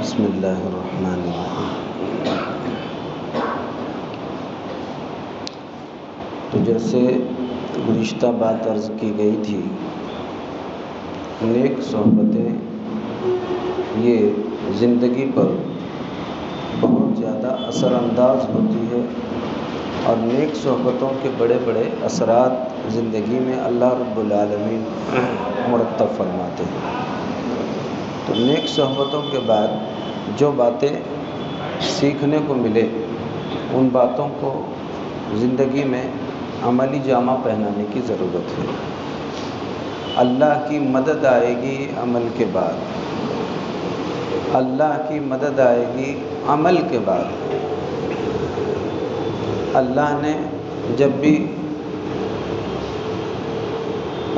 بسم اللہ الرحمن الرحیم۔ تو جیسے گزشتہ بات عرض کی گئی تھی، نیک صحبتیں یہ زندگی پر بہت زیادہ اثر انداز ہوتی ہے، اور نیک صحبتوں کے بڑے بڑے اثرات زندگی میں اللہ رب العالمین مرتب فرماتے ہیں۔ تو نیک صحبتوں کے بعد جو باتیں سیکھنے کو ملے، ان باتوں کو زندگی میں عملی جامہ پہنانے کی ضرورت ہے۔ اللہ کی مدد آئے گی عمل کے بعد، اللہ کی مدد آئے گی عمل کے بعد۔ اللہ نے جب بھی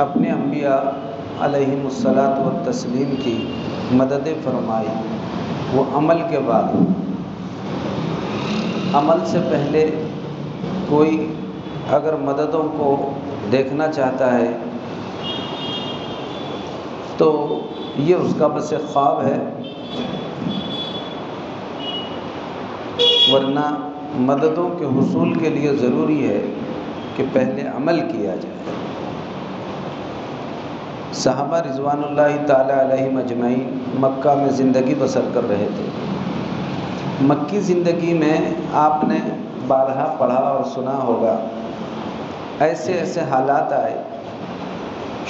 اپنے انبیاء علیہم الصلاۃ والتسلیم کی مدد فرمائی، وہ عمل کے بعد۔ عمل سے پہلے کوئی اگر مددوں کو دیکھنا چاہتا ہے تو یہ اس کا بس ایک خواب ہے، ورنہ مددوں کے حصول کے لیے ضروری ہے کہ پہلے عمل کیا جائے۔ صحابہ رضوان اللہ تعالی علیہم اجمعین مکہ میں زندگی بسر کر رہے تھے۔ مکی زندگی میں آپ نے بارہا پڑھا اور سنا ہوگا، ایسے ایسے حالات آئے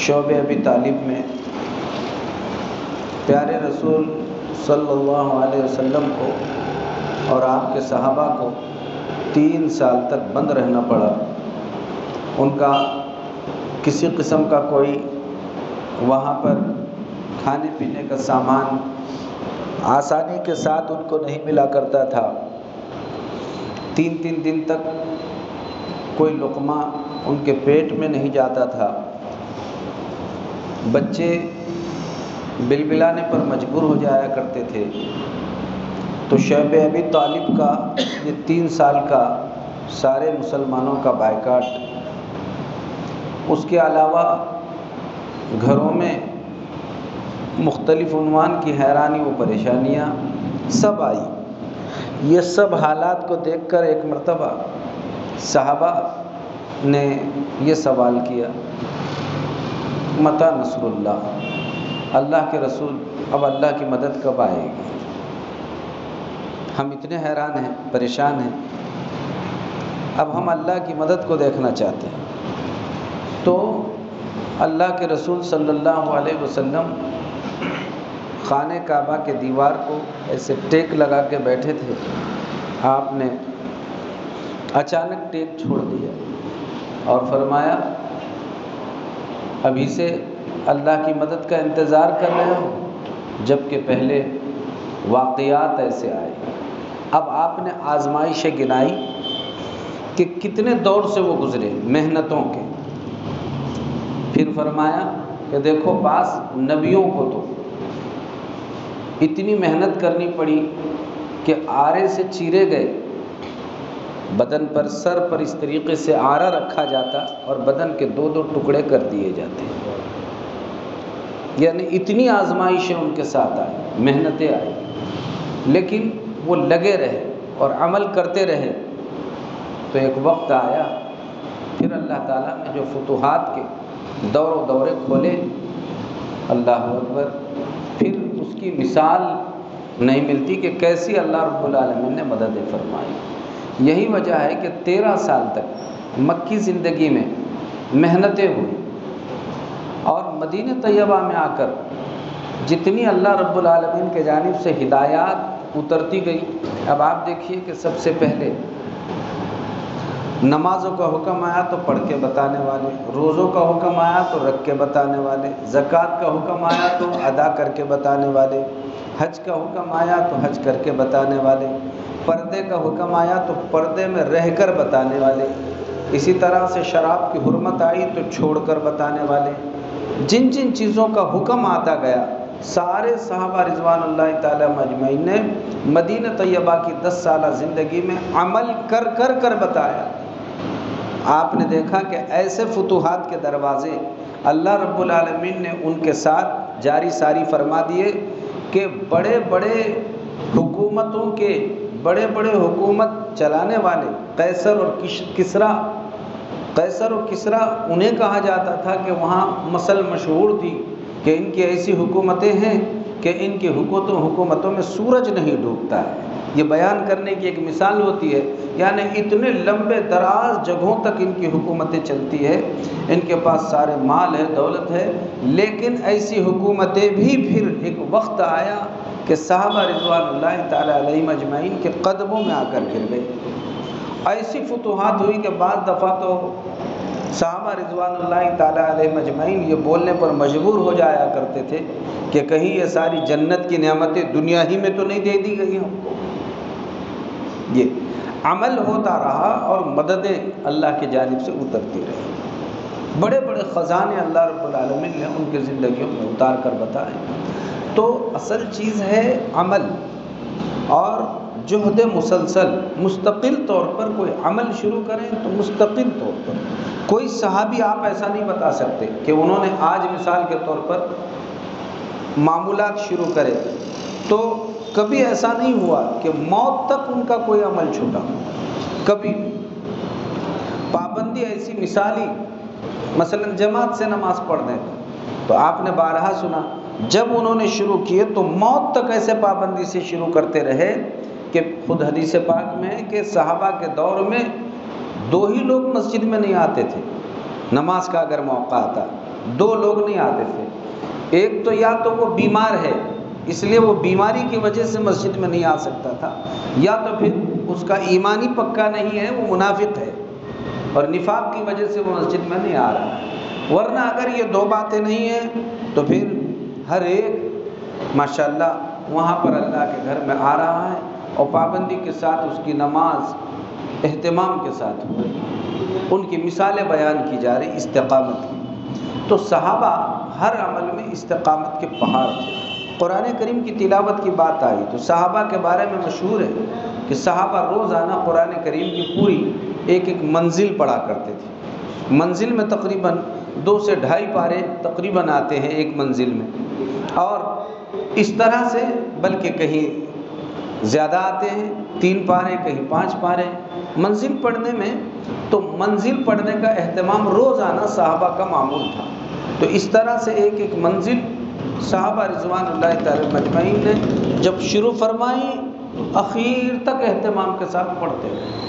شعب ابی طالب میں، پیارے رسول صلی اللہ علیہ وسلم کو اور آپ کے صحابہ کو 3 سال تک بند رہنا پڑا۔ ان کا کسی قسم کا کوئی وہاں پر کھانے پینے کا سامان آسانی کے ساتھ ان کو نہیں ملا کرتا تھا۔ 3 دن تک کوئی لقمہ ان کے پیٹ میں نہیں جاتا تھا۔ بچے بلبلانے پر مجبور ہو جایا کرتے تھے۔ تو شعب ابی طالب کا یہ 3 سال کا سارے مسلمانوں کا بائیکاٹ، اس کے علاوہ گھروں میں مختلف عنوان کی حیرانی و پریشانیاں سب آئی۔ یہ سب حالات کو دیکھ کر ایک مرتبہ صحابہ نے یہ سوال کیا، متی نصر اللہ، اللہ کے رسول اب اللہ کی مدد کب آئے گی؟ ہم اتنے حیران ہیں، پریشان ہیں، اب ہم اللہ کی مدد کو دیکھنا چاہتے ہیں۔ تو اللہ کے رسول صلی اللہ علیہ وسلم خانہ کعبہ کے دیوار کو ایسے ٹیک لگا کے بیٹھے تھے۔ آپ نے اچانک ٹیک چھوڑ دیا اور فرمایا، ابھی سے اللہ کی مدد کا انتظار کر رہے ہو، جبکہ پہلے واقعات ایسے آئے۔ اب آپ نے آزمائشیں گنائی کہ کتنے دور سے وہ گزرے، محنتوں کے۔ پھر فرمایا کہ دیکھو بعض نبیوں کو تو اتنی محنت کرنی پڑی کہ آرے سے چیرے گئے، بدن پر سر پر اس طریقے سے آرا رکھا جاتا اور بدن کے 2 ٹکڑے کر دیے جاتے، یعنی اتنی آزمائشیں ان کے ساتھ آئی، محنتیں آئی، لیکن وہ لگے رہے اور عمل کرتے رہے۔ تو ایک وقت آیا، پھر اللہ تعالیٰ نے جو فتوحات کے دور و دورے کھولے، اللہ اکبر، پھر اس کی مثال نہیں ملتی کہ کیسی اللہ رب العالمین نے مدد فرمائی۔ یہی وجہ ہے کہ 13 سال تک مکی زندگی میں محنتیں ہوئی، اور مدینہ طیبہ میں آ کر جتنی اللہ رب العالمین کے جانب سے ہدایات اترتی گئی۔ اب آپ دیکھیے کہ سب سے پہلے نمازوں کا حکم آیا تو پڑھ کے بتانے والے، روزوں کا حکم آیا تو رکھ کے بتانے والے، زکوٰۃ کا حکم آیا تو ادا کر کے بتانے والے، حج کا حکم آیا تو حج کر کے بتانے والے، پردے کا حکم آیا تو پردے میں رہ کر بتانے والے، اسی طرح سے شراب کی حرمت آئی تو چھوڑ کر بتانے والے۔ جن جن چیزوں کا حکم آتا گیا، سارے صحابہ رضوان اللہ تعالیٰ مجمعین نے مدینہ طیبہ کی 10 سالہ زندگی میں عمل کر کر بتایا۔ آپ نے دیکھا کہ ایسے فتوحات کے دروازے اللہ رب العالمین نے ان کے ساتھ جاری ساری فرما دیے کہ بڑے بڑے حکومتوں کے بڑے بڑے حکومت چلانے والے قیصر اور کسریٰ انہیں کہا جاتا تھا کہ وہاں مثل مشہور تھی کہ ان کی ایسی حکومتیں ہیں کہ ان کی حکومتوں میں سورج نہیں ڈوبتا ہے۔ یہ بیان کرنے کی ایک مثال ہوتی ہے، یعنی اتنے لمبے دراز جگہوں تک ان کی حکومتیں چلتی ہے، ان کے پاس سارے مال ہے، دولت ہے، لیکن ایسی حکومتیں بھی پھر ایک وقت آیا کہ صحابہ رضوان اللہ تعالی علیہم اجمعین کے قدموں میں آ کر گر گئی۔ ایسی فتوحات ہوئی کہ بعض دفعہ تو صحابہ رضوان اللہ تعالی علیہم اجمعین یہ بولنے پر مجبور ہو جایا کرتے تھے کہ کہیں یہ ساری جنت کی نعمتیں دنیا ہی میں تو نہیں دے دی گئی ہم کو۔ یہ عمل ہوتا رہا اور مددیں اللہ کی جانب سے اترتی رہی۔ بڑے بڑے خزانے اللہ رب العالمین نے ان کی زندگیوں میں اتار کر بتائے۔ تو اصل چیز ہے عمل اور جہد مسلسل، مستقل طور پر کوئی عمل شروع کریں تو مستقل طور پر۔ کوئی صحابی آپ ایسا نہیں بتا سکتے کہ انہوں نے آج مثال کے طور پر معمولات شروع کرے تو کبھی ایسا نہیں ہوا کہ موت تک ان کا کوئی عمل چھوٹا، کبھی پابندی ایسی مثالی، مثلا جماعت سے نماز پڑھنے کا تو آپ نے بارہا سنا، جب انہوں نے شروع کیے تو موت تک ایسے پابندی سے شروع کرتے رہے کہ خود حدیث پاک میں ہے کہ صحابہ کے دور میں 2 ہی لوگ مسجد میں نہیں آتے تھے، نماز کا اگر موقع آتا 2 لوگ نہیں آتے تھے، ایک تو یا تو وہ بیمار ہے اس لیے وہ بیماری کی وجہ سے مسجد میں نہیں آ سکتا تھا، یا تو پھر اس کا ایمانی پکا نہیں ہے، وہ منافق ہے اور نفاق کی وجہ سے وہ مسجد میں نہیں آ رہا ہے۔ ورنہ اگر یہ 2 باتیں نہیں ہیں تو پھر ہر ایک ماشاءاللہ وہاں پر اللہ کے گھر میں آ رہا ہے اور پابندی کے ساتھ اس کی نماز اہتمام کے ساتھ ہو رہی، ان کی مثالیں بیان کی جا رہی استقامت کی۔ تو صحابہ ہر عمل میں استقامت کے پہاڑ تھے۔ قرآن کریم کی تلاوت کی بات آئی تو صحابہ کے بارے میں مشہور ہے کہ صحابہ روزانہ قرآن کریم کی پوری ایک منزل پڑھا کرتے تھے۔ منزل میں تقریباً 2 سے 2.5 پارے تقریباً آتے ہیں ایک منزل میں، اور اس طرح سے بلکہ کہیں زیادہ آتے ہیں 3 پارے کہیں 5 پارے منزل پڑھنے میں۔ تو منزل پڑھنے کا اہتمام روزانہ صحابہ کا معمول تھا۔ تو اس طرح سے ایک منزل صحابہ رضوان اللہ تعالی مجمعین نے جب شروع فرمائی تو اخیر تک اہتمام کے ساتھ پڑھتے رہے۔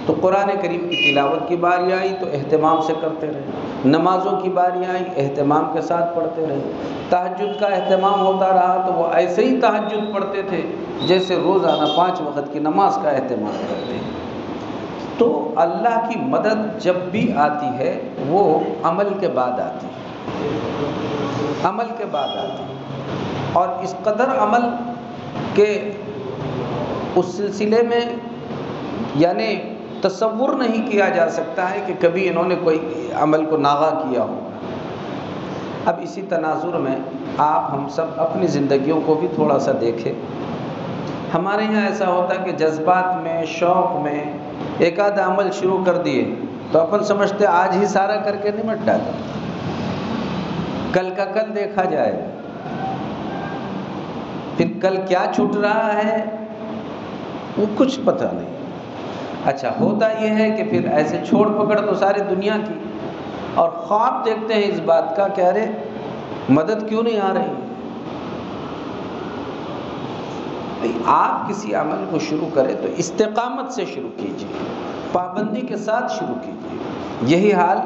تو قرآن کریم کی تلاوت کی باری آئی تو اہتمام سے کرتے رہے، نمازوں کی باری آئی اہتمام کے ساتھ پڑھتے رہے، تہجد کا اہتمام ہوتا رہا تو وہ ایسے ہی تہجد پڑھتے تھے جیسے روزانہ 5 وقت کی نماز کا اہتمام کرتے ہیں۔ تو اللہ کی مدد جب بھی آتی ہے وہ عمل کے بعد آتی ہے، عمل کے بعد آتی ہے، اور اس قدر عمل کہ اس سلسلے میں یعنی تصور نہیں کیا جا سکتا ہے کہ کبھی انہوں نے کوئی عمل کو ناغا کیا ہو۔ اب اسی تناظر میں آپ ہم سب اپنی زندگیوں کو بھی تھوڑا سا دیکھیں۔ ہمارے یہاں ایسا ہوتا ہے کہ جذبات میں، شوق میں ایک آدھ عمل شروع کر دیے تو اپن سمجھتے آج ہی سارا کر کے نمٹ ڈالا، کل کا کل دیکھا جائے، پھر کل کیا چھوٹ رہا ہے وہ کچھ پتہ نہیں۔ اچھا ہوتا یہ ہے کہ پھر ایسے چھوڑ پکڑ تو ساری دنیا کی، اور خواب دیکھتے ہیں اس بات کا کہ ارے مدد کیوں نہیں آ رہی۔ آپ کسی عمل کو شروع کریں تو استقامت سے شروع کیجیے، پابندی کے ساتھ شروع کیجیے۔ یہی حال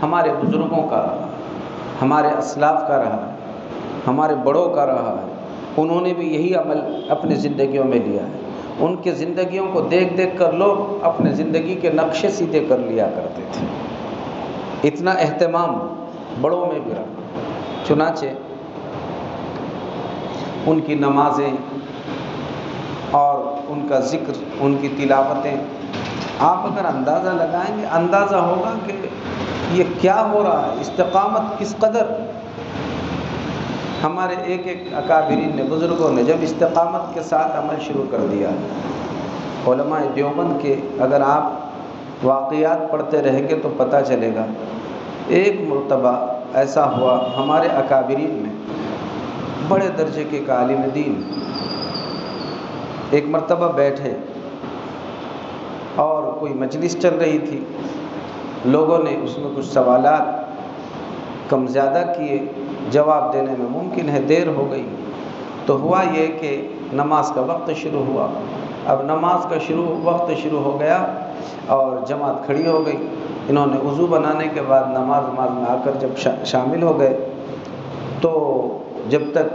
ہمارے بزرگوں کا رہا، ہمارے اسلاف کا رہا، ہمارے بڑوں کا رہا ہے، انہوں نے بھی یہی عمل اپنی زندگیوں میں لیا ہے۔ ان کے زندگیوں کو دیکھ دیکھ کر لوگ اپنے زندگی کے نقشے سیدھے کر لیا کرتے تھے۔ اتنا اہتمام بڑوں میں بھی رہا، چنانچہ ان کی نمازیں اور ان کا ذکر، ان کی تلاوتیں آپ اگر اندازہ لگائیں گے اندازہ ہوگا کہ یہ کیا ہو رہا ہے، استقامت کس قدر۔ ہمارے ایک اکابرین نے، بزرگوں نے جب استقامت کے ساتھ عمل شروع کر دیا، علماء دیوبند کے اگر آپ واقعات پڑھتے رہیں گے تو پتہ چلے گا۔ ایک مرتبہ ایسا ہوا ہمارے اکابرین میں، بڑے درجے کے ایک عالم دین، ایک مرتبہ بیٹھے اور کوئی مجلس چل رہی تھی، لوگوں نے اس میں کچھ سوالات کم زیادہ کیے، جواب دینے میں ممکن ہے دیر ہو گئی، تو ہوا یہ کہ نماز کا وقت شروع ہوا۔ اب نماز کا وقت شروع ہو گیا اور جماعت کھڑی ہو گئی۔ انہوں نے وضو بنانے کے بعد نماز میں آ کر جب شامل ہو گئے تو جب تک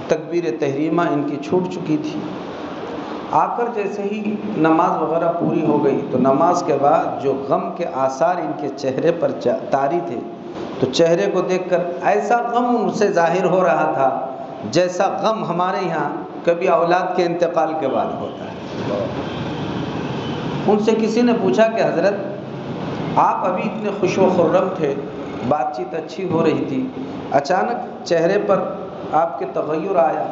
تکبیر تحریمہ ان کی چھوٹ چکی تھی، آ کر جیسے ہی نماز وغیرہ پوری ہو گئی تو نماز کے بعد جو غم کے آثار ان کے چہرے پر طاری تھے، تو چہرے کو دیکھ کر ایسا غم ان سے ظاہر ہو رہا تھا جیسا غم ہمارے یہاں کبھی اولاد کے انتقال کے بعد ہوتا ہے۔ ان سے کسی نے پوچھا کہ حضرت آپ ابھی اتنے خوش و خرم تھے، بات چیت اچھی ہو رہی تھی، اچانک چہرے پر آپ کے تغیر آیا؟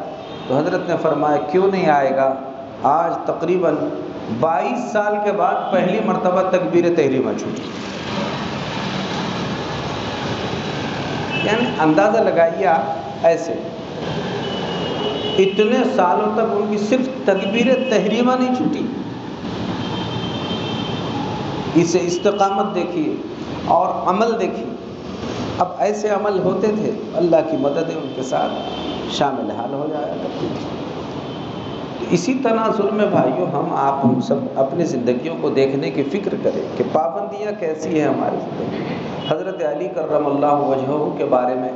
تو حضرت نے فرمایا کیوں نہیں آئے گا، آج تقریباً 22 سال کے بعد پہلی مرتبہ تکبیر تحریمہ چھوٹی۔ یعنی اندازہ لگائیے آپ، ایسے اتنے سالوں تک ان کی صرف تکبیر تحریمہ نہیں چھوٹی۔ اسے استقامت دیکھیے اور عمل دیکھیے۔ اب ایسے عمل ہوتے تھے، اللہ کی مدد ان کے ساتھ شامل حال ہو جایا کرتی تھی۔ اسی تناظر میں بھائیوں ہم سب اپنی زندگیوں کو دیکھنے کی فکر کریں کہ پابندیاں کیسی ہیں ہماری زندگی۔ حضرت علی کرم اللہ وجہہ کے بارے میں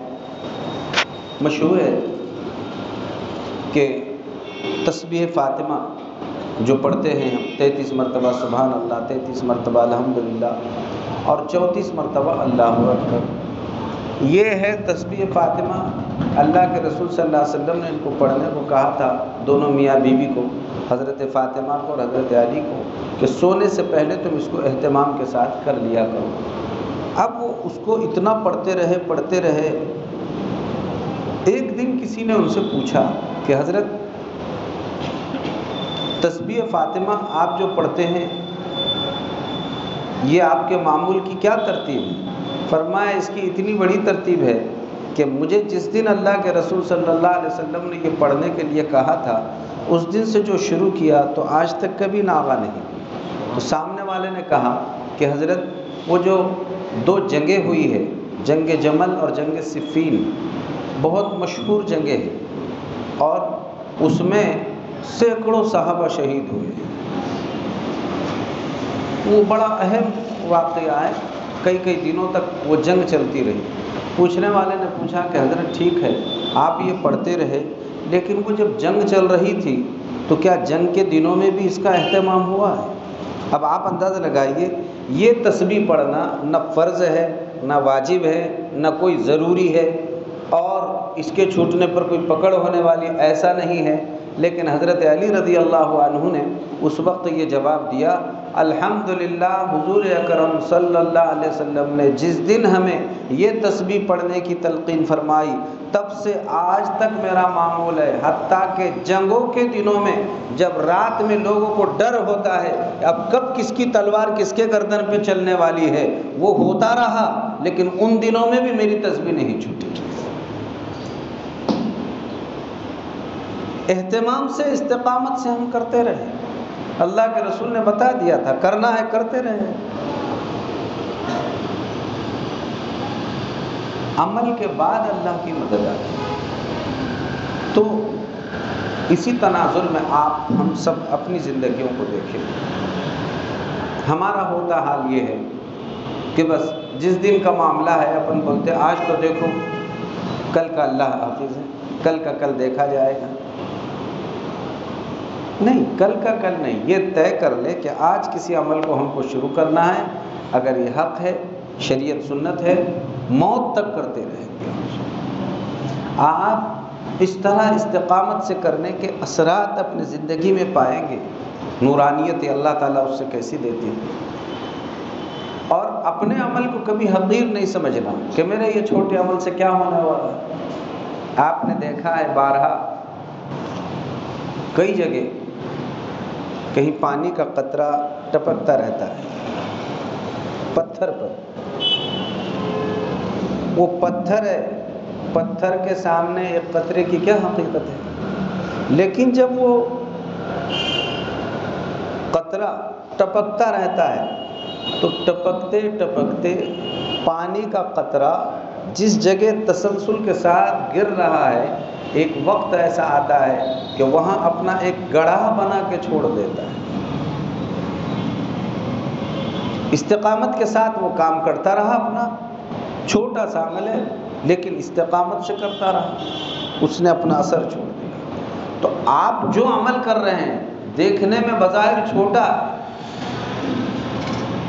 مشہور ہے کہ تسبیح فاطمہ جو پڑھتے ہیں ہم 33 مرتبہ سبحان اللہ، 33 مرتبہ الحمدللہ اور 34 مرتبہ اللہ اکبر، یہ ہے تسبیح فاطمہ۔ اللہ کے رسول صلی اللہ علیہ وسلم نے ان کو پڑھنے کو کہا تھا، دونوں میاں بیوی کو، حضرت فاطمہ کو اور حضرت علی کو، کہ سونے سے پہلے تم اس کو اہتمام کے ساتھ کر لیا کرو۔ اب وہ اس کو اتنا پڑھتے رہے۔ ایک دن کسی نے ان سے پوچھا کہ حضرت تسبیح فاطمہ آپ جو پڑھتے ہیں یہ آپ کے معمول کی کیا ترتیب ہے؟ فرمایا اس کی اتنی بڑی ترتیب ہے کہ مجھے جس دن اللہ کے رسول صلی اللہ علیہ وسلم نے یہ پڑھنے کے لیے کہا تھا، اس دن سے جو شروع کیا تو آج تک کبھی ناغہ نہیں۔ تو سامنے والے نے کہا کہ حضرت وہ جو 2 جنگیں ہوئی ہے، جنگ جمل اور جنگ صفین، بہت مشہور جنگیں ہیں اور اس میں سینکڑوں صحابہ شہید ہوئے ہیں۔ وہ بڑا اہم واقعہ ہے، کئی دنوں تک وہ جنگ چلتی رہی۔ پوچھنے والے نے پوچھا کہ حضرت ٹھیک ہے آپ یہ پڑھتے رہے، لیکن وہ جب جنگ چل رہی تھی تو کیا جنگ کے دنوں میں بھی اس کا اہتمام ہوا ہے؟ اب آپ اندازہ لگائیے، یہ تسبیح پڑھنا نہ فرض ہے، نہ واجب ہے، نہ کوئی ضروری ہے، اور اس کے چھوٹنے پر کوئی پکڑ ہونے والی ایسا نہیں ہے، لیکن حضرت علی رضی اللہ عنہ نے اس وقت یہ جواب دیا، الحمدللہ حضور اکرم صلی اللہ علیہ وسلم نے جس دن ہمیں یہ تسبیح پڑھنے کی تلقین فرمائی، تب سے آج تک میرا معمول ہے، حتیٰ کہ جنگوں کے دنوں میں جب رات میں لوگوں کو ڈر ہوتا ہے اب کب کس کی تلوار کس کے گردن پہ چلنے والی ہے، وہ ہوتا رہا، لیکن ان دنوں میں بھی میری تسبیح نہیں چھوٹی۔ اہتمام سے، استقامت سے ہم کرتے رہے، اللہ کے رسول نے بتا دیا تھا کرنا ہے کرتے رہے۔ عمل کے بعد اللہ کی مدد آتی ہے۔ تو اسی تناظر میں ہم سب اپنی زندگیوں کو دیکھیں۔ ہمارا ہوتا حال یہ ہے کہ بس جس دن کا معاملہ ہے اپن بولتے آج تو دیکھو، کل کا اللہ حافظ ہے، کل کا کل دیکھا جائے گا۔ نہیں، کل کا کل نہیں، یہ طے کر لے کہ آج کسی عمل کو ہم کو شروع کرنا ہے، اگر یہ حق ہے، شریعت سنت ہے، موت تک کرتے رہیں گے۔ آپ اس طرح استقامت سے کرنے کے اثرات اپنی زندگی میں پائیں گے، نورانیت اللہ تعالیٰ اس سے کیسی دیتی ہے۔ اور اپنے عمل کو کبھی حقیر نہیں سمجھنا کہ میرے یہ چھوٹے عمل سے کیا ہونے والا ہے۔ آپ نے دیکھا ہے بارہا کئی جگہ کہیں پانی کا قطرہ ٹپکتا رہتا ہے پتھر پر، وہ پتھر ہے، پتھر کے سامنے ایک قطرے کی کیا حقیقت ہے، لیکن جب وہ قطرہ ٹپکتا رہتا ہے، تو ٹپکتے ٹپکتے پانی کا قطرہ جس جگہ تسلسل کے ساتھ گر رہا ہے، ایک وقت ایسا آتا ہے کہ وہاں اپنا ایک گڑھا بنا کے چھوڑ دیتا ہے۔ استقامت کے ساتھ وہ کام کرتا رہا، اپنا چھوٹا سا عمل ہے لیکن استقامت سے کرتا رہا، اس نے اپنا اثر چھوڑ دیا۔ تو آپ جو عمل کر رہے ہیں دیکھنے میں بظاہر چھوٹا،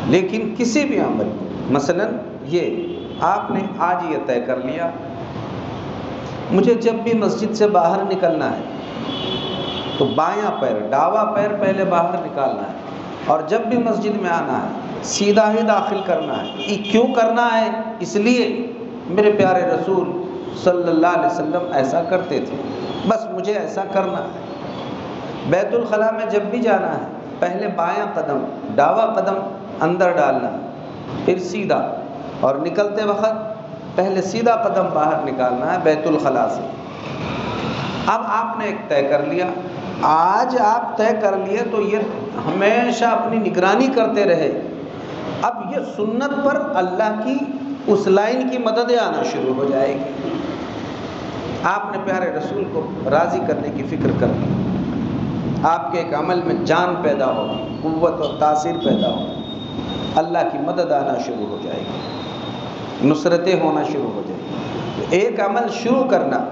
لیکن کسی بھی عمل کو، مثلا یہ آپ نے آج یہ طے کر لیا مجھے جب بھی مسجد سے باہر نکلنا ہے تو بایاں پیر، داواں پیر پہلے باہر نکالنا ہے، اور جب بھی مسجد میں آنا ہے سیدھا ہی داخل کرنا ہے۔ یہ کیوں کرنا ہے؟ اس لیے میرے پیارے رسول صلی اللہ علیہ وسلم ایسا کرتے تھے، بس مجھے ایسا کرنا ہے۔ بیت الخلاء میں جب بھی جانا ہے پہلے بایاں قدم، داواں قدم اندر ڈالنا، پھر سیدھا، اور نکلتے وقت پہلے سیدھا قدم باہر نکالنا ہے بیت الخلاء سے۔ اب آپ نے ایک طے کر لیا، آج آپ طے کر لیے تو یہ ہمیشہ اپنی نگرانی کرتے رہے۔ اب یہ سنت پر اللہ کی اس لائن کی مددیں آنا شروع ہو جائے گی۔ آپ نے پیارے رسول کو راضی کرنے کی فکر کر لی، آپ کے ایک عمل میں جان پیدا ہوگی، قوت اور تاثیر پیدا ہوگی، اللہ کی مدد آنا شروع ہو جائے گی، نصرتیں ہونا شروع ہو جائیں گی۔ تو ایک عمل شروع کرنا،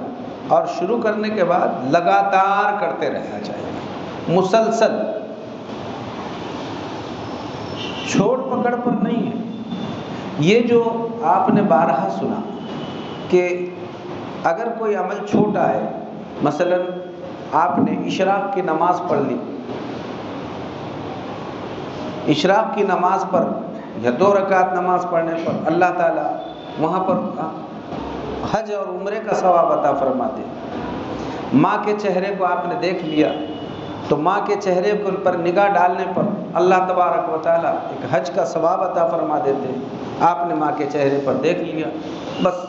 اور شروع کرنے کے بعد لگاتار کرتے رہنا چاہیے، مسلسل، چھوڑ پکڑ پر نہیں ہے۔ یہ جو آپ نے بارہا سنا کہ اگر کوئی عمل چھوٹا ہے، مثلا آپ نے اشراق کی نماز پڑھ لی، اشراق کی نماز پر یا 2 رکعت نماز پڑھنے پر اللہ تعالیٰ وہاں پر حج اور عمرے کا ثواب عطا فرماتے ہیں۔ ماں کے چہرے کو آپ نے دیکھ لیا تو ماں کے چہرے پر نگاہ ڈالنے پر اللہ تبارک و تعالیٰ ایک حج کا ثواب عطا فرما دیتے ہیں۔ آپ نے ماں کے چہرے پر دیکھ لیا بس۔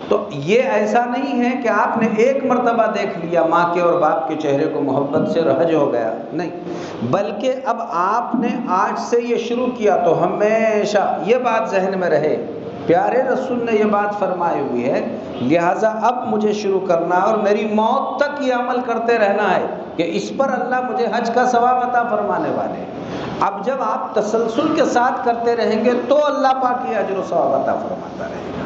تو یہ ایسا نہیں ہے کہ آپ نے ایک مرتبہ دیکھ لیا ماں کے اور باپ کے چہرے کو محبت سے اور حج ہو گیا، نہیں، بلکہ اب آپ نے آج سے یہ شروع کیا تو ہمیشہ یہ بات ذہن میں رہے، پیارے رسول نے یہ بات فرمائی ہوئی ہے، لہٰذا اب مجھے شروع کرنا ہے اور میری موت تک یہ عمل کرتے رہنا ہے کہ اس پر اللہ مجھے حج کا ثواب عطا فرمانے والے ہیں۔ اب جب آپ تسلسل کے ساتھ کرتے رہیں گے تو اللہ پاک یہ اجر و ثواب عطا فرماتا رہے گا،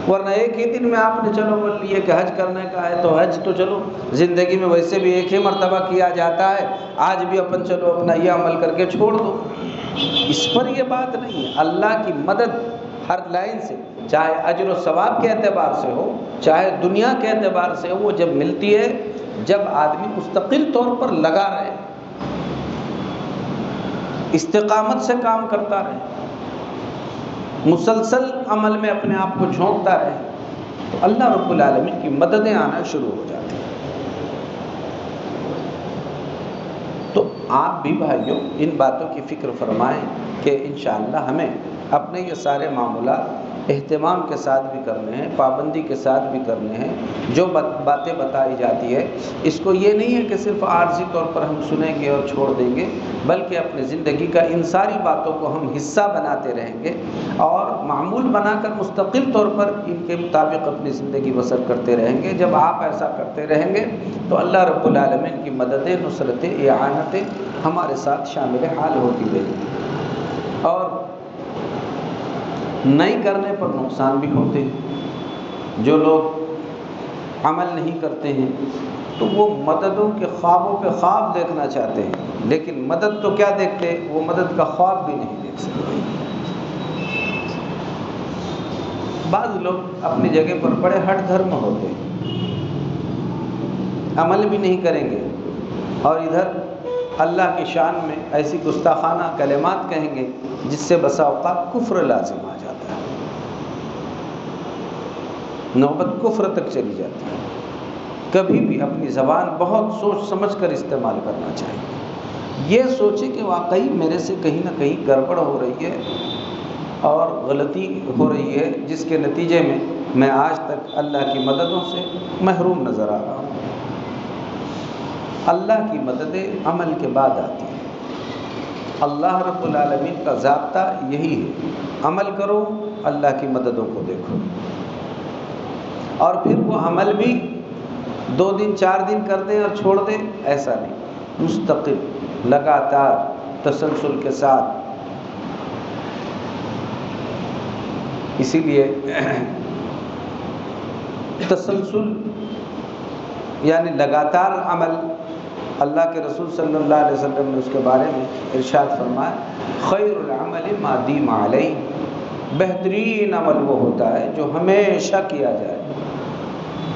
ورنہ ایک ہی دن میں آپ نے چلو بول لیے کہ حج کرنے کا ہے تو حج تو چلو زندگی میں ویسے بھی ایک ہی مرتبہ کیا جاتا ہے، آج بھی اپن چلو اپنا یہ عمل کر کے چھوڑ دو، اس پر یہ بات نہیں ہے۔ اللہ کی مدد ہر لائن سے، چاہے اجر و ثواب کے اعتبار سے ہو چاہے دنیا کے اعتبار سے ہو، وہ جب ملتی ہے جب آدمی مستقل طور پر لگا رہے، استقامت سے کام کرتا رہے، مسلسل عمل میں اپنے آپ کو جھونکتا رہے، تو اللہ رب العالمین کی مددیں آنا شروع ہو جاتی ہیں۔ تو آپ بھی بھائیوں ان باتوں کی فکر فرمائیں کہ انشاءاللہ ہمیں اپنے یہ سارے معمولات اہتمام کے ساتھ بھی کرنے ہیں، پابندی کے ساتھ بھی کرنے ہیں۔ جو باتیں بتائی جاتی ہے اس کو یہ نہیں ہے کہ صرف عارضی طور پر ہم سنیں گے اور چھوڑ دیں گے، بلکہ اپنی زندگی کا ان ساری باتوں کو ہم حصہ بناتے رہیں گے اور معمول بنا کر مستقل طور پر ان کے مطابق اپنی زندگی بسر کرتے رہیں گے۔ جب آپ ایسا کرتے رہیں گے تو اللہ رب العالمین کی مددیں، نصرتیں، اعانتیں ہمارے ساتھ شامل حال ہوتی رہیں گی، اور نہیں کرنے پر نقصان بھی ہوتے ہیں۔ جو لوگ عمل نہیں کرتے ہیں تو وہ مددوں کے خوابوں پہ خواب دیکھنا چاہتے ہیں، لیکن مدد تو کیا دیکھتے، وہ مدد کا خواب بھی نہیں دیکھ سکتے۔ بعض لوگ اپنی جگہ پر بڑے ہٹ دھرم ہوتے ہیں، عمل بھی نہیں کریں گے اور ادھر اللہ کی شان میں ایسی گستاخانہ کلمات کہیں گے جس سے بسا اوقات کفر لازم آ جاتا ہے، نوبت کفر تک چلی جاتی ہے۔ کبھی بھی اپنی زبان بہت سوچ سمجھ کر استعمال کرنا چاہیے، یہ سوچے کہ واقعی میرے سے کہیں نہ کہیں گڑبڑ ہو رہی ہے اور غلطی ہو رہی ہے، جس کے نتیجے میں آج تک اللہ کی مددوں سے محروم نظر آ رہا ہوں۔ اللہ کی مددیں عمل کے بعد آتی ہیں، اللہ رب العالمین کا ضابطہ یہی ہے، عمل کرو، اللہ کی مددوں کو دیکھو، اور پھر وہ عمل بھی 2 دن 4 دن کر دیں اور چھوڑ دیں، ایسا نہیں، مستقل لگاتار تسلسل کے ساتھ۔ اسی لیے تسلسل یعنی لگاتار عمل، اللہ کے رسول صلی اللہ علیہ وسلم نے اس کے بارے میں ارشاد فرمایا، خیر العمل ما دیم علیہ، بہترین عمل وہ ہوتا ہے جو ہمیشہ کیا جائے،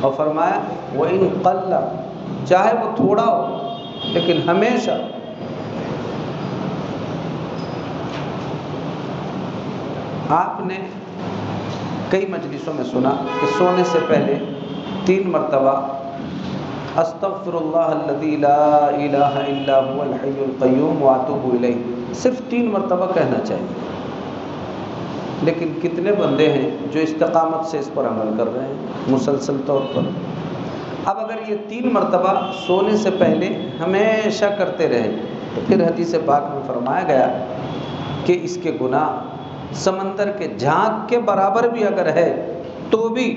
اور فرمایا وَإِن قَلَّ، چاہے وہ تھوڑا ہو لیکن ہمیشہ۔ آپ نے کئی مجلسوں میں سنا کہ سونے سے پہلے 3 مرتبہ استغفر اللہ الذی لا الہ الا هو الحی القیوم واتوب الیہ، صرف 3 مرتبہ کہنا چاہیے، لیکن کتنے بندے ہیں جو استقامت سے اس پر عمل کر رہے ہیں مسلسل طور پر؟ اب اگر یہ 3 مرتبہ سونے سے پہلے ہمیشہ کرتے رہے تو پھر حدیث پاک میں فرمایا گیا کہ اس کے گناہ سمندر کے جھانک کے برابر بھی اگر ہے تو بھی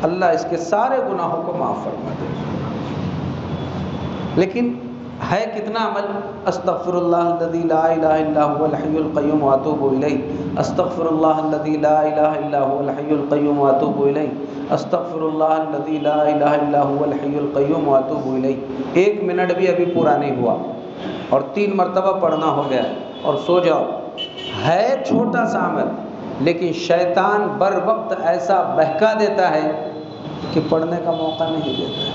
اللہ اس کے سارے گناہوں کو معاف فرما دے۔ لیکن ہے کتنا عمل؟ استغفر اللہ الذی لا الہ الا هو الحی القیوم واتوب الیہ، استغفر اللہ الذی لا الہ الا هو الحی القیوم واتوب الیہ، استغفر اللہ الذی لا الہ الا هو الحی القیوم واتوب الیہ۔ 1 منٹ بھی ابھی پورا نہیں ہوا اور 3 مرتبہ پڑھنا ہو گیا اور سو جاؤ۔ ہے چھوٹا سا عمل لیکن شیطان بر وقت ایسا بہکا دیتا ہے کہ پڑھنے کا موقع نہیں دیتا ہے،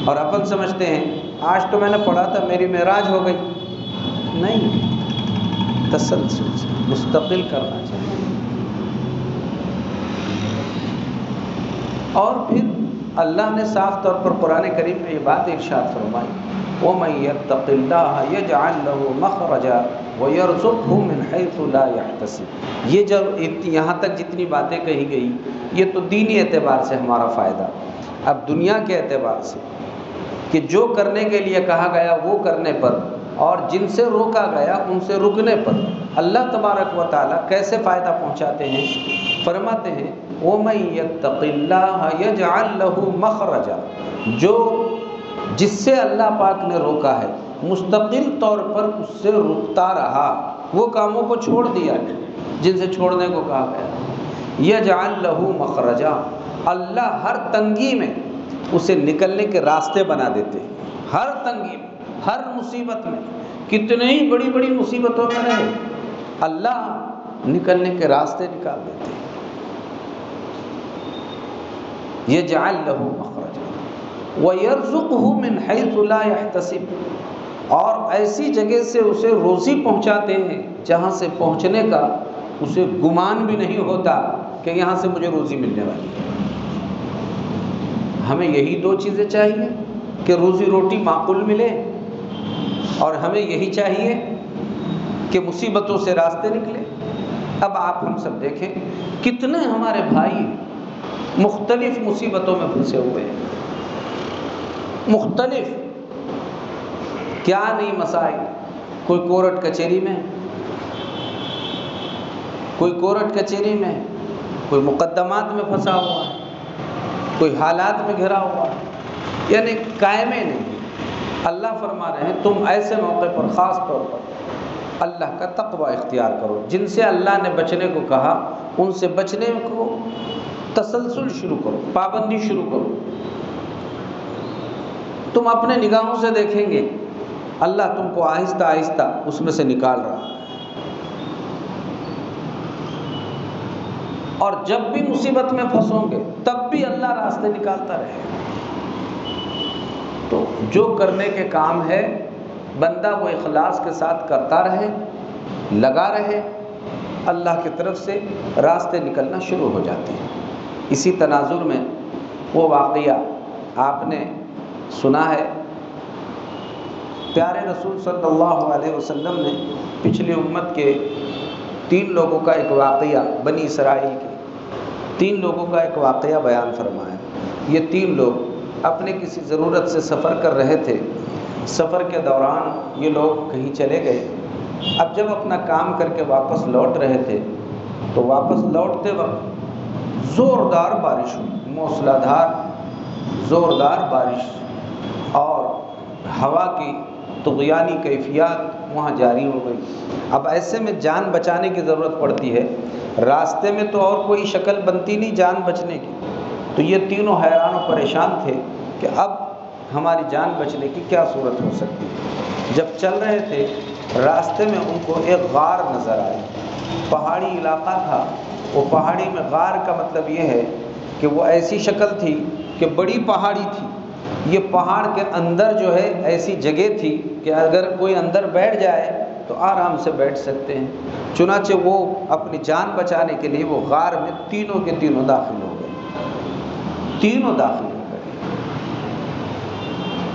اور اپن سمجھتے ہیں آج تو میں نے پڑھا تھا میری معراج ہو گئی، نہیں، تسلسل سے مستقل کرنا چاہیے۔ اور پھر اللہ نے صاف طور پر قرآن کریم میں یہ بات ارشاد فرمائی، وَمَن يَتَّقِ اللَّهَ يَجْعَلْ لَهُ مَخْرَجًا وَيَرْزُقْهُ مِنْ حَيْثُ لَا يَحْتَسِبُ۔ یہ جب یہاں تک جتنی باتیں کہی گئی یہ تو دینی اعتبار سے ہمارا فائدہ، اب دنیا کے اعتبار سے کہ جو کرنے کے لیے کہا گیا وہ کرنے پر اور جن سے روکا گیا ان سے رکنے پر اللہ تبارک و تعالیٰ کیسے فائدہ پہنچاتے ہیں؟ فرماتے ہیں وَمَن يَتَّقِ اللَّهَ يَجْعَلْ لَهُ مَخْرَجًا، جو جس سے اللہ پاک نے روکا ہے مستقل طور پر اس سے رکتا رہا، وہ کاموں کو چھوڑ دیا جن سے چھوڑنے کو کہا گیا، یجعل لہ مخرجا، اللہ ہر تنگی میں اسے نکلنے کے راستے بنا دیتے ہیں، ہر تنگی میں، ہر مصیبت میں، کتنے ہی بڑی بڑی مصیبتوں میں رہے اللہ نکلنے کے راستے نکال دیتے ہیں۔ یجعل لہ مخرجا وَيَرْزُقْهُ مِنْ حَيْثُ لَا يَحْتَسِبُ، اور ایسی جگہ سے اسے روزی پہنچاتے ہیں جہاں سے پہنچنے کا اسے گمان بھی نہیں ہوتا کہ یہاں سے مجھے روزی ملنے والی ہے۔ ہمیں یہی 2 چیزیں چاہیے کہ روزی روٹی معقول ملے، اور ہمیں یہی چاہیے کہ مصیبتوں سے راستے نکلے۔ اب آپ ہم سب دیکھیں کتنے ہمارے بھائی مختلف مصیبتوں میں پھنسے ہوئے ہیں، مختلف کیا نہیں مسائل، کوئی کورٹ کچہری میں، کوئی کورٹ کچہری میں، کوئی مقدمات میں پھنسا ہوا ہے، کوئی حالات میں گھرا ہوا ہے، یعنی قائمیں نہیں۔ اللہ فرما رہے ہیں تم ایسے موقع پر خاص طور پر اللہ کا تقوی اختیار کرو، جن سے اللہ نے بچنے کو کہا ان سے بچنے کو تسلسل شروع کرو، پابندی شروع کرو۔ تم اپنے نگاہوں سے دیکھیں گے اللہ تم کو آہستہ آہستہ اس میں سے نکال رہا ہے، اور جب بھی مصیبت میں پھنسو گے تب بھی اللہ راستے نکالتا رہے۔ تو جو کرنے کے کام ہے بندہ وہ اخلاص کے ساتھ کرتا رہے، لگا رہے، اللہ کی طرف سے راستے نکلنا شروع ہو جاتے ہیں۔ اسی تناظر میں وہ واقعہ آپ نے سنا ہے، پیارے رسول صلی اللہ علیہ وسلم نے پچھلی امت کے 3 لوگوں کا ایک واقعہ، بنی اسرائیل کے 3 لوگوں کا ایک واقعہ بیان فرمایا۔ یہ 3 لوگ اپنے کسی ضرورت سے سفر کر رہے تھے، سفر کے دوران یہ لوگ کہیں چلے گئے. اب جب اپنا کام کر کے واپس لوٹ رہے تھے تو واپس لوٹتے وقت زوردار بارش ہوئی، موسلا دھار زوردار بارش، اور ہوا کی طغیانی کیفیات وہاں جاری ہو گئی. اب ایسے میں جان بچانے کی ضرورت پڑتی ہے، راستے میں تو اور کوئی شکل بنتی نہیں جان بچنے کی. تو یہ تینوں حیران و پریشان تھے کہ اب ہماری جان بچنے کی کیا صورت ہو سکتی ہے. جب چل رہے تھے راستے میں ان کو ایک غار نظر آئی. پہاڑی علاقہ تھا، وہ پہاڑی میں غار کا مطلب یہ ہے کہ وہ ایسی شکل تھی کہ بڑی پہاڑی تھی. یہ پہاڑ کے اندر جو ہے ایسی جگہ تھی کہ اگر کوئی اندر بیٹھ جائے تو آرام سے بیٹھ سکتے ہیں. چنانچہ وہ اپنی جان بچانے کے لیے وہ غار میں تینوں کے تینوں داخل ہو گئے. تینوں داخل ہو گئے.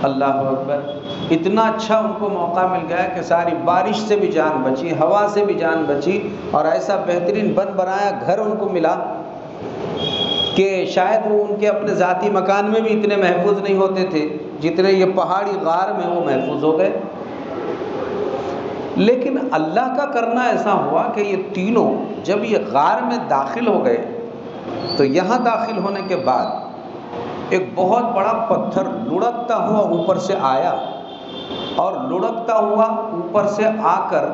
اللہ اکبر. اتنا اچھا ان کو موقع مل گیا کہ ساری بارش سے بھی جان بچی، ہوا سے بھی جان بچی، اور ایسا بہترین بن بنایا گھر ان کو ملا کہ شاید وہ ان کے اپنے ذاتی مکان میں بھی اتنے محفوظ نہیں ہوتے تھے جتنے یہ پہاڑی غار میں وہ محفوظ ہو گئے. لیکن اللہ کا کرنا ایسا ہوا کہ یہ تینوں جب یہ غار میں داخل ہو گئے تو یہاں داخل ہونے کے بعد ایک بہت بڑا پتھر لڑکتا ہوا اوپر سے آیا، اور لڑکتا ہوا اوپر سے آ کر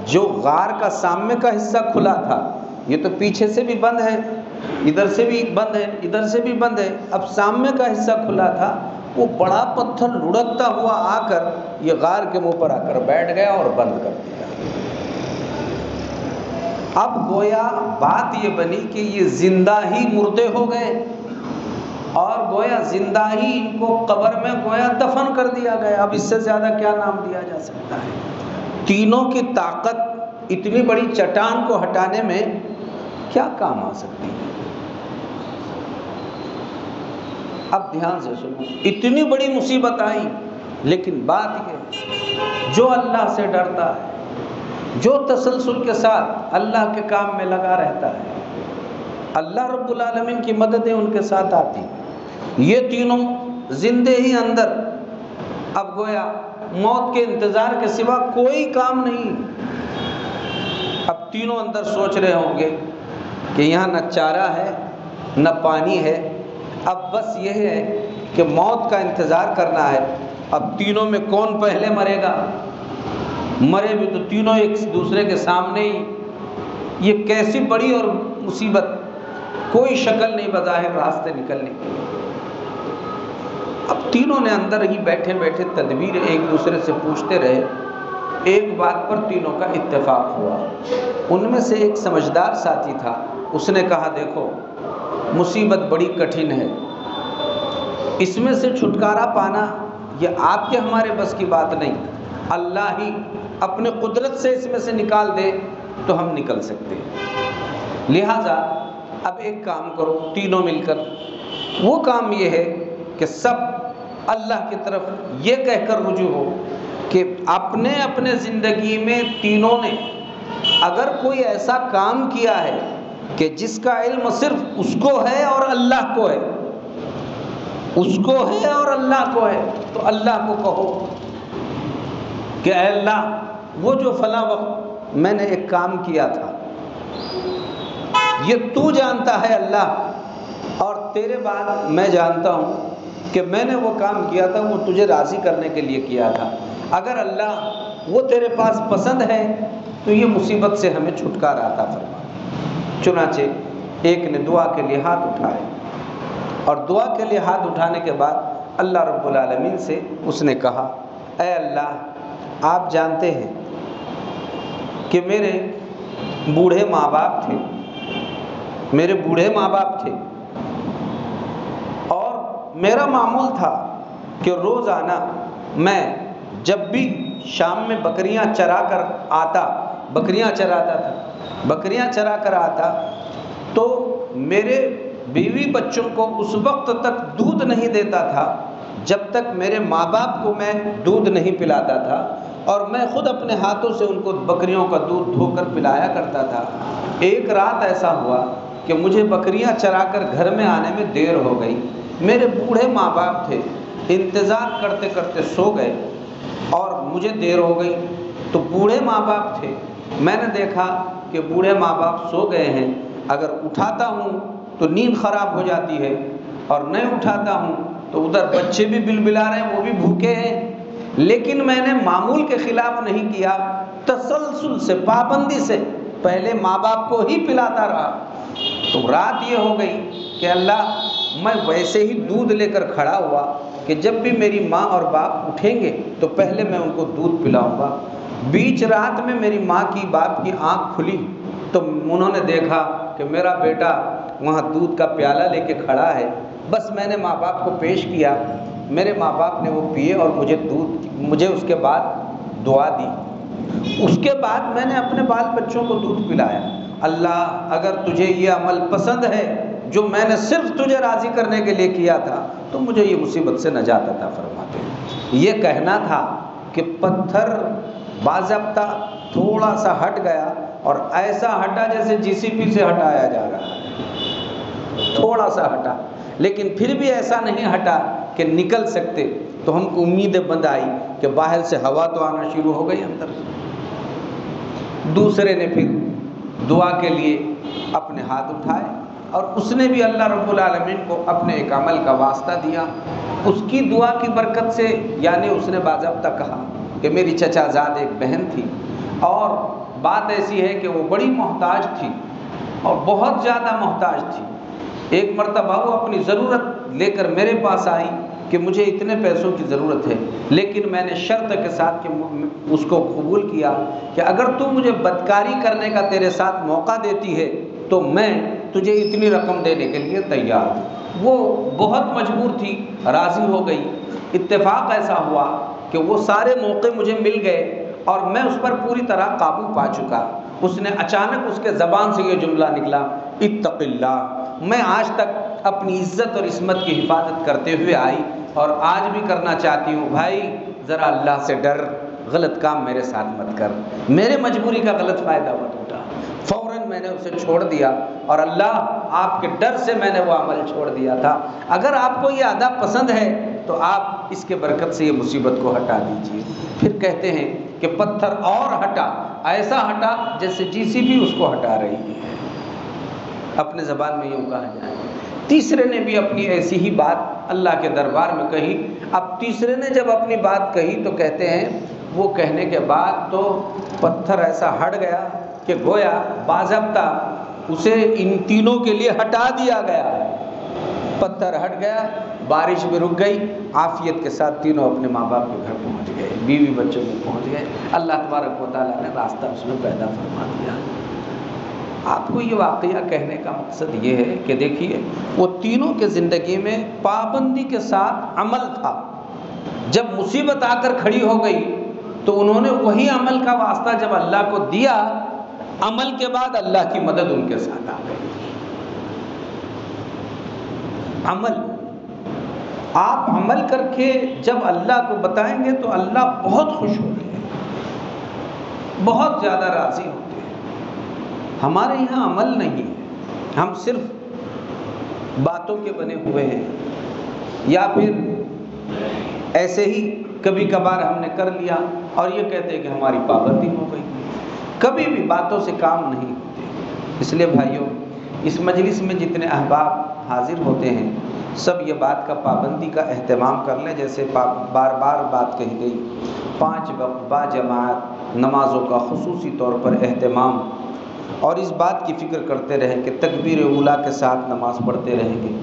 جو غار کا سامنے کا حصہ کھلا تھا، یہ تو پیچھے سے بھی بند ہے، ادھر سے بھی بند ہے، ادھر سے بھی بند ہے، اب سامنے کا حصہ کھلا تھا، وہ بڑا پتھر لڑکتا ہوا آ کر یہ غار کے منہ پر آ کر بیٹھ گیا اور بند کر دیا. اب گویا بات یہ بنی کہ یہ زندہ ہی مردے ہو گئے، اور گویا زندہ ہی ان کو قبر میں گویا دفن کر دیا گیا. اب اس سے زیادہ کیا نام دیا جا سکتا ہے. تینوں کی طاقت اتنی بڑی چٹان کو ہٹانے میں کیا کام آ سکتی ہے. اب دھیان سے سنو، اتنی بڑی مصیبت آئی، لیکن بات یہ جو اللہ سے ڈرتا ہے، جو تسلسل کے ساتھ اللہ کے کام میں لگا رہتا ہے، اللہ رب العالمین کی مددیں ان کے ساتھ آتی. یہ تینوں زندے ہی اندر، اب گویا موت کے انتظار کے سوا کوئی کام نہیں. اب تینوں اندر سوچ رہے ہوں گے کہ یہاں نہ چارہ ہے نہ پانی ہے، اب بس یہ ہے کہ موت کا انتظار کرنا ہے. اب تینوں میں کون پہلے مرے گا؟ مرے بھی تو تینوں ایک دوسرے کے سامنے ہی. یہ کیسی بڑی اور مصیبت، کوئی شکل نہیں بظاہر راستے نکلنے کی. اب تینوں نے اندر ہی بیٹھے بیٹھے تدبیر ایک دوسرے سے پوچھتے رہے. ایک بات پر تینوں کا اتفاق ہوا. ان میں سے ایک سمجھدار ساتھی تھا، اس نے کہا دیکھو مصیبت بڑی کٹھن ہے، اس میں سے چھٹکارا پانا یہ آپ کے ہمارے بس کی بات نہیں، اللہ ہی اپنے قدرت سے اس میں سے نکال دے تو ہم نکل سکتے ہیں. لہٰذا اب ایک کام کرو تینوں مل کر. وہ کام یہ ہے کہ سب اللہ کی طرف یہ کہہ کر رجوع ہو کہ اپنے اپنے زندگی میں تینوں نے اگر کوئی ایسا کام کیا ہے کہ جس کا علم صرف اس کو ہے اور اللہ کو ہے، اس کو ہے اور اللہ کو ہے، تو اللہ کو کہو کہ اے اللہ وہ جو فلاں وقت میں نے ایک کام کیا تھا یہ تو جانتا ہے اللہ، اور تیرے بعد میں جانتا ہوں کہ میں نے وہ کام کیا تھا وہ تجھے راضی کرنے کے لیے کیا تھا. اگر اللہ وہ تیرے پاس پسند ہے تو یہ مصیبت سے ہمیں چھٹکارا عطا فرما. چنانچہ ایک نے دعا کے لیے ہاتھ اٹھائے، اور دعا کے لیے ہاتھ اٹھانے کے بعد اللہ رب العالمین سے اس نے کہا اے اللہ آپ جانتے ہیں کہ میرے بوڑھے ماں باپ تھے، میرے بوڑھے ماں باپ تھے، اور میرا معمول تھا کہ روزانہ میں جب بھی شام میں بکریاں چراتا تھا، بکریاں چرا کر آتا تو میرے بیوی بچوں کو اس وقت تک دودھ نہیں دیتا تھا جب تک میرے ماں باپ کو میں دودھ نہیں پلاتا تھا، اور میں خود اپنے ہاتھوں سے ان کو بکریوں کا دودھ دھو کر پلایا کرتا تھا. ایک رات ایسا ہوا کہ مجھے بکریاں چرا کر گھر میں آنے میں دیر ہو گئی. میرے بوڑھے ماں باپ تھے، انتظار کرتے کرتے سو گئے. اور مجھے دیر ہو گئی تو بوڑھے ماں باپ تھے، میں نے دیکھا کہ بوڑھے ماں باپ سو گئے ہیں، اگر اٹھاتا ہوں تو نیند خراب ہو جاتی ہے، اور نہیں اٹھاتا ہوں تو ادھر بچے بھی بلبلا رہے ہیں، وہ بھی بھوکے ہیں، لیکن میں نے معمول کے خلاف نہیں کیا، تسلسل سے پابندی سے پہلے ماں باپ کو ہی پلاتا رہا۔ تو رات یہ ہو گئی کہ اللہ، میں ویسے ہی دودھ لے کر کھڑا ہوا کہ جب بھی میری ماں اور باپ اٹھیں گے تو پہلے میں ان کو دودھ پلاؤں گا۔ بیچ رات میں میری ماں کی باپ کی آنکھ کھلی تو انہوں نے دیکھا کہ میرا بیٹا وہاں دودھ کا پیالہ لے کے کھڑا ہے، بس میں نے ماں باپ کو پیش کیا، میرے ماں باپ نے وہ پیے اور مجھے اس کے بعد دعا دی۔ اس کے بعد میں نے اپنے بال بچوں کو دودھ پلایا۔ اللہ، اگر تجھے یہ عمل پسند ہے جو میں نے صرف تجھے راضی کرنے کے لیے کیا تھا تو مجھے یہ مصیبت سے نجات عطا فرما دے۔ یہ کہنا تھا کہ پتھر باضابطہ تھوڑا سا ہٹ گیا، اور ایسا ہٹا جیسے JCB سے ہٹایا جا رہا ہے، تھوڑا سا ہٹا، لیکن پھر بھی ایسا نہیں ہٹا کہ نکل سکتے۔ تو ہم کو امیدیں بند آئی کہ باہر سے ہوا تو آنا شروع ہو گئی اندر سے۔ دوسرے نے پھر دعا کے لیے اپنے ہاتھ اٹھائے، اور اس نے بھی اللہ رب العالمین کو اپنے ایک عمل کا واسطہ دیا۔ اس کی دعا کی برکت سے، یعنی اس نے باضابطہ کہا کہ میری چچا زاد ایک بہن تھی، اور بات ایسی ہے کہ وہ بڑی محتاج تھی اور بہت زیادہ محتاج تھی۔ ایک مرتبہ وہ اپنی ضرورت لے کر میرے پاس آئی کہ مجھے اتنے پیسوں کی ضرورت ہے، لیکن میں نے شرط کے ساتھ کہ اس کو قبول کیا کہ اگر تو مجھے بدکاری کرنے کا تیرے ساتھ موقع دیتی ہے تو میں تجھے اتنی رقم دینے کے لیے تیار ہوں۔ وہ بہت مجبور تھی، راضی ہو گئی۔ اتفاق ایسا ہوا کہ وہ سارے موقع مجھے مل گئے اور میں اس پر پوری طرح قابو پا چکا۔ اس نے اچانک اس کے زبان سے یہ جملہ نکلا، اتق اللہ۔ میں آج تک اپنی عزت اور عصمت کی حفاظت کرتے ہوئے آئی اور آج بھی کرنا چاہتی ہوں، بھائی ذرا اللہ سے ڈر، غلط کام میرے ساتھ مت کر، میرے مجبوری کا غلط فائدہ مت اٹھا۔ فوراً میں نے اسے چھوڑ دیا، اور اللہ آپ کے ڈر سے میں نے وہ عمل چھوڑ دیا تھا۔ اگر آپ کو یہ ادا پسند ہے تو آپ اس کے برکت سے یہ مصیبت کو ہٹا دیجیے۔ پھر کہتے ہیں کہ پتھر اور ہٹا، ایسا ہٹا جیسے JCB اس کو ہٹا رہی ہے، اپنے زبان میں یوں کہا جائے۔ تیسرے نے بھی اپنی ایسی ہی بات اللہ کے دربار میں کہی۔ اب تیسرے نے جب اپنی بات کہی تو کہتے ہیں وہ کہنے کے بعد تو پتھر ایسا ہٹ گیا کہ گویا باضابطہ اسے ان تینوں کے لیے ہٹا دیا گیا ہے۔ پتھر ہٹ گیا، بارش بھی رک گئی، عافیت کے ساتھ تینوں اپنے ماں باپ کے گھر پہنچ گئے، بیوی بچوں میں پہنچ گئے۔ اللہ تبارک و تعالیٰ نے راستہ اس میں پیدا فرما دیا۔ آپ کو یہ واقعہ کہنے کا مقصد یہ ہے کہ دیکھیے، وہ تینوں کے زندگی میں پابندی کے ساتھ عمل تھا۔ جب مصیبت آ کر کھڑی ہو گئی تو انہوں نے وہی عمل کا واسطہ جب اللہ کو دیا، عمل کے بعد اللہ کی مدد ان کے ساتھ آ گئی۔ عمل، آپ عمل کر کے جب اللہ کو بتائیں گے تو اللہ بہت خوش ہوتے ہیں، بہت زیادہ راضی ہوتے ہیں۔ ہمارے یہاں عمل نہیں ہے، ہم صرف باتوں کے بنے ہوئے ہیں، یا پھر ایسے ہی کبھی کبھار ہم نے کر لیا اور یہ کہتے ہیں کہ ہماری پابندی ہو گئی۔ کبھی بھی باتوں سے کام نہیں ہوتے۔ اس لیے بھائیوں، اس مجلس میں جتنے احباب حاضر ہوتے ہیں سب یہ بات کا پابندی کا اہتمام کر لیں، جیسے بار بار بات کہی گئی، 5 وقت با جماعت نمازوں کا خصوصی طور پر اہتمام، اور اس بات کی فکر کرتے رہیں کہ تکبیر اولیٰ کے ساتھ نماز پڑھتے رہیں گے،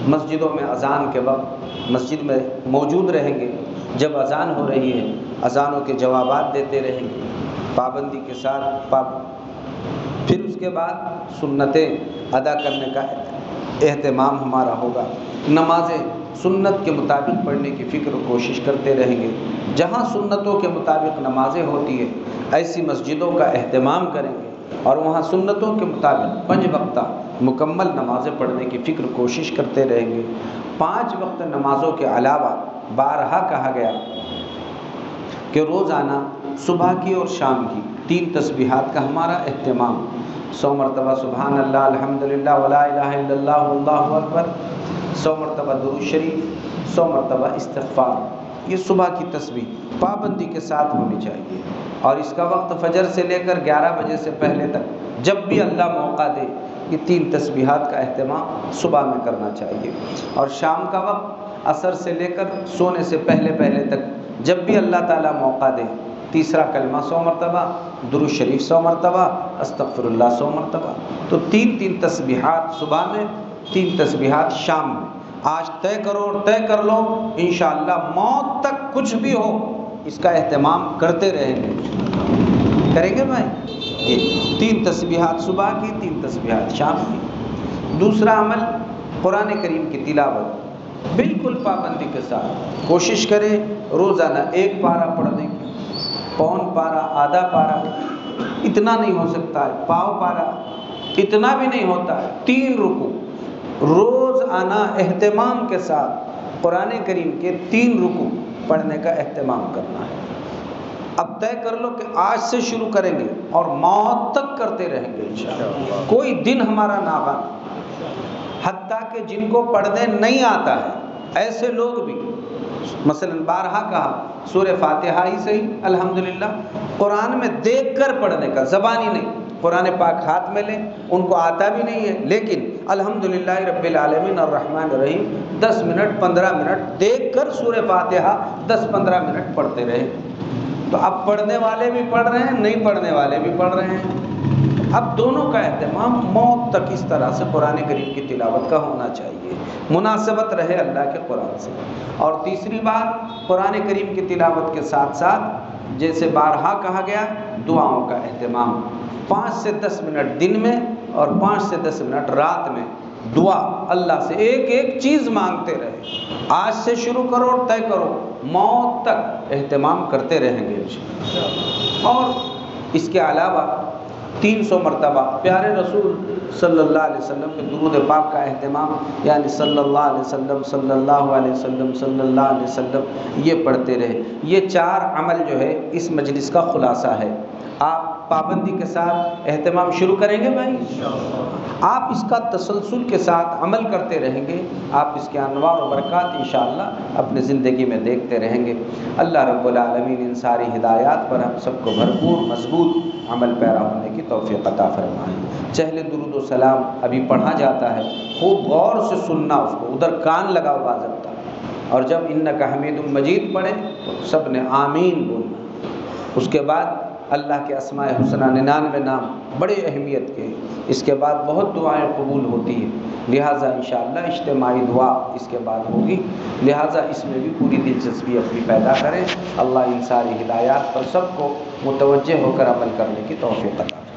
مسجدوں میں اذان کے وقت مسجد میں موجود رہیں گے، جب اذان ہو رہی ہے اذانوں کے جوابات دیتے رہیں گے پابندی کے ساتھ۔ پھر اس کے بعد سنتیں ادا کرنے کا اہتمام ہمارا ہوگا، نمازیں سنت کے مطابق پڑھنے کی فکر و کوشش کرتے رہیں گے، جہاں سنتوں کے مطابق نمازیں ہوتی ہیں ایسی مسجدوں کا اہتمام کریں گے، اور وہاں سنتوں کے مطابق 5 وقتہ مکمل نمازیں پڑھنے کی فکر کوشش کرتے رہیں گے۔ 5 وقت نمازوں کے علاوہ بارہا کہا گیا کہ روزانہ صبح کی اور شام کی 3 تسبیحات کا ہمارا اہتمام، 100 مرتبہ سبحان اللہ، الحمدللہ، ولا الہ الا اللہ، واللہ اکبر، 100 مرتبہ درود شریف، 100 مرتبہ استغفار، یہ صبح کی تسبیح پابندی کے ساتھ ہونی چاہیے، اور اس کا وقت فجر سے لے کر 11 بجے سے پہلے تک جب بھی اللہ موقع دے یہ 3 تسبیحات کا اہتمام صبح میں کرنا چاہیے، اور شام کا وقت عصر سے لے کر سونے سے پہلے تک جب بھی اللہ تعالیٰ موقع دے تیسرا کلمہ 100 مرتبہ، درود شریف 100 مرتبہ، استغفر اللہ 100 مرتبہ۔ تو 3 تسبیحات صبح میں، 3 تسبیحات شام میں۔ آج طے کرو اور طے کر لو، انشاءاللہ موت تک کچھ بھی ہو اس کا اہتمام کرتے رہیں گے، کریں گے بھائی؟ یہ 3 تسبیحات صبح کی، 3 تسبیحات شام کی۔ دوسرا عمل قرآن کریم کی تلاوت، بالکل پابندی کے ساتھ کوشش کریں روزانہ 1 پارہ پڑھنے کی، پون پارہ، آدھا پارہ، اتنا نہیں ہو سکتا ہے، پاؤ پارہ، اتنا بھی نہیں ہوتا ہے، 3 رکوع روز آنا اہتمام کے ساتھ قرآن کریم کے 3 رکوع پڑھنے کا اہتمام کرنا ہے۔ اب طے کر لو کہ آج سے شروع کریں گے اور موت تک کرتے رہیں گے انشاءاللہ، کوئی دن ہمارا ناغا، حتیٰ کہ جن کو پڑھنے نہیں آتا ہے ایسے لوگ بھی، مثلا بارہا کہا سورہ فاتحہ ہی صحیح الحمدللہ، قرآن میں دیکھ کر پڑھنے کا، زبانی نہیں، قرآن پاک ہاتھ میں لیں، ان کو آتا بھی نہیں ہے لیکن الحمدللہ رب العالمین الرحمن الرحیم 10 منٹ 15 منٹ دیکھ کر سورہ فاتحہ 10-15 منٹ پڑھتے رہے۔ تو اب پڑھنے والے بھی پڑھ رہے ہیں، نہیں پڑھنے والے بھی پڑھ رہے ہیں، اب دونوں کا اہتمام موت تک اس طرح سے قرآن کریم کی تلاوت کا ہونا چاہیے، مناسبت رہے اللہ کے قرآن سے۔ اور تیسری بات، قرآن کریم کی تلاوت کے ساتھ ساتھ جیسے بارہا کہا گیا دعاؤں کا اہتمام، 5 سے 10 منٹ دن میں اور 5 سے 10 منٹ رات میں دعا، اللہ سے ایک چیز مانگتے رہے، آج سے شروع کرو اور طے کرو موت تک اہتمام کرتے رہیں گے انشاءاللہ۔ اور اس کے علاوہ 300 مرتبہ پیارے رسول صلی اللہ علیہ وسلم کے درود پاک کا اہتمام، یعنی صلی اللہ علیہ وسلم صلی اللہ علیہ وسلم صلی اللہ علیہ وسلم، یہ پڑھتے رہے۔ یہ 4 عمل جو ہے اس مجلس کا خلاصہ ہے، آپ پابندی کے ساتھ اہتمام شروع کریں گے بھائی، آپ اس کا تسلسل کے ساتھ عمل کرتے رہیں گے، آپ اس کے انوار و برکات انشاءاللہ اپنے زندگی میں دیکھتے رہیں گے۔ اللہ رب العالمین ان ساری ہدایات پر ہم سب کو بھرپور مضبوط عمل پیرا ہونے کی توفیق عطا فرمائے۔ چہل درود و سلام ابھی پڑھا جاتا ہے، خوب غور سے سننا، اس کو ادھر کان لگاؤ باضابطہ، اور جب انک حمید مجید پڑھیں تو سب نے آمین بولنا۔ اس کے بعد اللہ کے اسماء حسنہ 99 نام بڑے اہمیت کے، اس کے بعد بہت دعائیں قبول ہوتی ہیں، لہٰذا انشاءاللہ اجتماعی دعا اس کے بعد ہوگی، لہٰذا اس میں بھی پوری دلچسپی اپنی پیدا کریں۔ اللہ ان ساری ہدایات پر سب کو متوجہ ہو کر عمل کرنے کی توفیق عطا فرمائے۔